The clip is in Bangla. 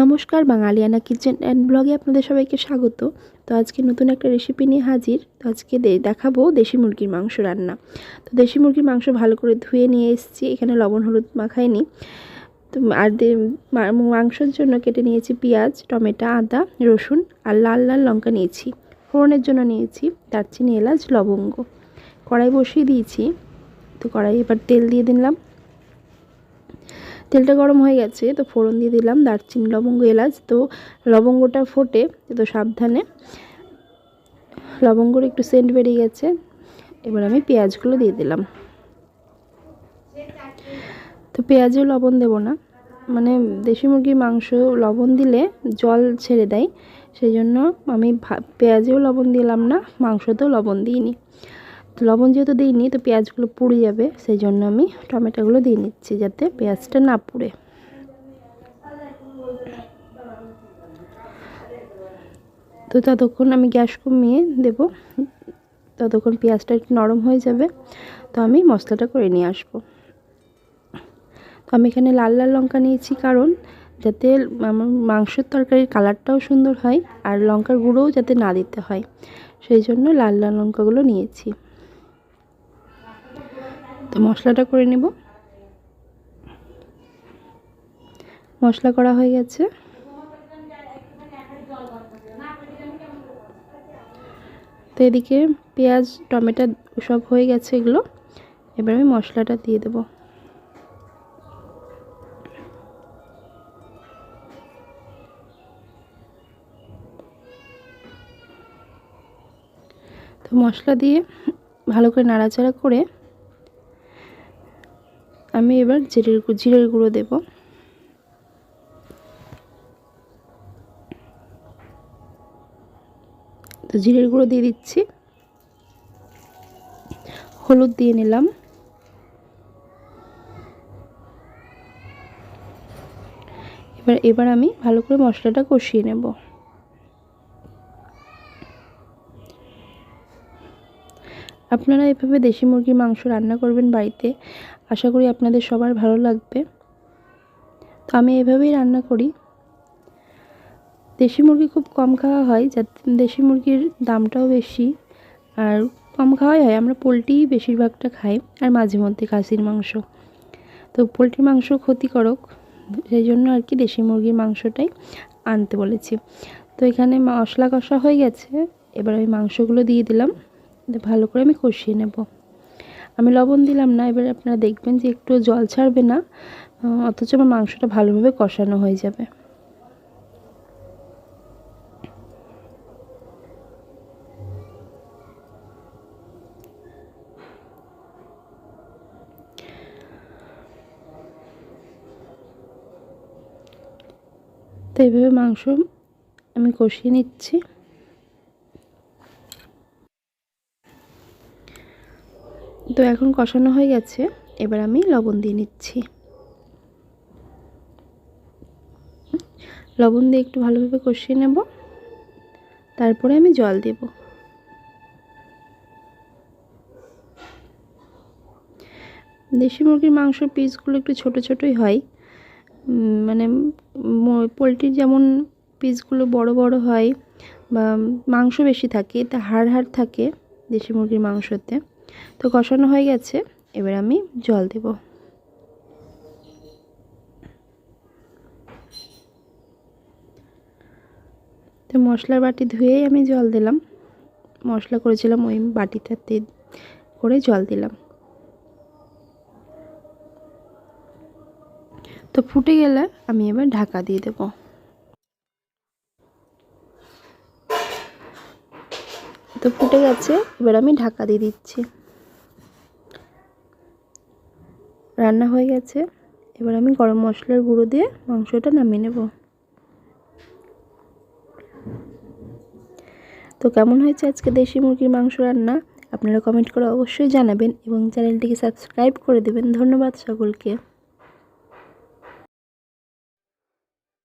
নমস্কার, বাঙালিয়ানা কিচেন অ্যান্ড ব্লগে আপনাদের সবাইকে স্বাগত। তো আজকে নতুন একটা রেসিপি নিয়ে হাজির। তো আজকে দেখাবো দেশি মুরগির মাংস রান্না। তো দেশি মুরগির মাংস ভালো করে ধুয়ে নিয়ে এসেছি, এখানে লবণ হলুদ মাখাইনি। তো আর মাংসের জন্য কেটে নিয়েছি পেঁয়াজ, টমেটো, আদা, রসুন আর লাল লাল লঙ্কা নিয়েছি। ফোড়নের জন্য নিয়েছি দারচিনি, এলাচ, লবঙ্গ। কড়াই বসিয়ে দিয়েছি। তো কড়াই এবার তেল দিয়ে দিলাম। তেলটা গরম হয়ে গেছে, তো ফোড়ন দিয়ে দিলাম দারচিনি, লবঙ্গ, এলাচ। তো লবঙ্গটা ফোটে, তো সাবধানে। লবঙ্গর একটু সেন্ট বেরিয়ে গেছে, এবার আমি পেঁয়াজগুলো দিয়ে দিলাম। তো পেঁয়াজেও লবণ দেব না, মানে দেশি মুরগির মাংস লবণ দিলে জল ছেড়ে দেয়, সেই জন্য আমি পেঁয়াজেও লবণ দিলাম না, মাংসতেও লবণ দিইনি। তো লবণ যেহেতু দিইনি, তো পেঁয়াজগুলো পুড়ে যাবে, সেই জন্য আমি টমেটোগুলো দিয়ে নিচ্ছি যাতে পেঁয়াজটা না পুড়ে। তো ততক্ষণ আমি গ্যাস কমিয়ে দেব, ততক্ষণ পেঁয়াজটা একটু নরম হয়ে যাবে। তো আমি মশলাটা করে নিয়ে আসবো। তো আমি এখানে লাল লাল লঙ্কা নিয়েছি, কারণ যাতে আমার মাংসের তরকারির কালারটাও সুন্দর হয় আর লঙ্কার গুঁড়োও যাতে না দিতে হয়, সেই জন্য লাল লাল লঙ্কাগুলো নিয়েছি। তো মশলাটা করে নেব। মশলা করা হয়ে গেছে। তো এদিকে পেঁয়াজ, টমেটো সব হয়ে গেছে এগুলো। এবার আমি মশলাটা দিয়ে দেব। তো মশলা দিয়ে ভালো করে নাড়াচাড়া করে আমি এবার জিরের গুঁড়ো দেব। তো জিরের গুঁড়ো দিয়ে দিচ্ছি, হলুদ দিয়ে নিলাম, এবার আমি ভালো করে মশলাটা কষিয়ে নেব। আপনারা এভাবে দেশি মুরগির মাংস রান্না করবেন বাড়িতে, আশা করি আপনাদের সবার ভালো লাগবে। তো আমি এভাবেই রান্না করি। দেশি মুরগি খুব কম খাওয়া হয়, যাতে দেশি মুরগির দামটাও বেশি আর কম খাওয়াই হয়। আমরা পোলট্রিই বেশিরভাগটা খাই, আর মাঝে মধ্যে খাসির মাংস। তো পোলট্রির মাংস ক্ষতিকারক, সেই জন্য আর কি দেশি মুরগির মাংসটাই আনতে বলেছি। তো এখানে মশলা কষা হয়ে গেছে, এবার আমি মাংসগুলো দিয়ে দিলাম, ভালো করে আমি কষিয়ে নেব। আমি লবণ দিলাম না, এবার আপনারা দেখবেন যে একটু জল ছাড়বে না, অথচ আমার মাংসটা ভালোভাবে কষানো হয়ে যাবে। তো এইভাবে মাংস আমি কষিয়ে নিচ্ছি। তো এখন কষানো হয়ে গেছে, এবার আমি লবণ দিয়ে নিচ্ছি। লবণ দিয়ে একটু ভালোভাবে কষিয়ে নেব, তারপরে আমি জল দেব। দেশি মুরগির মাংসের পিসগুলো একটু ছোট ছোটই হয়, মানে পোলট্রির যেমন পিসগুলো বড় বড় হয় বা মাংস বেশি থাকে, তা হাড় থাকে দেশি মুরগির মাংসতে। তো কষানো হয়ে গেছে, এবার আমি জল দেব। তো মশলার বাটি ধুয়েই আমি জল দিলাম, মশলা করেছিলাম ওই বাটিটাতে করে জল দিলাম। তো ফুটে গেলে আমি এবার ঢাকা দিয়ে দেব। তো ফুটে গেছে, এবার আমি ঢাকা দিয়ে দিচ্ছি। রান্না হয়ে গেছে, এবার আমি গরম মশলার গুঁড়ো দিয়ে মাংসটা নামিয়ে নেব। তো কেমন হয়েছে আজকে দেশি মুরগির মাংস রান্না, আপনারা কমেন্ট করে অবশ্যই জানাবেন এবং চ্যানেলটিকে সাবস্ক্রাইব করে দেবেন। ধন্যবাদ সকলকে।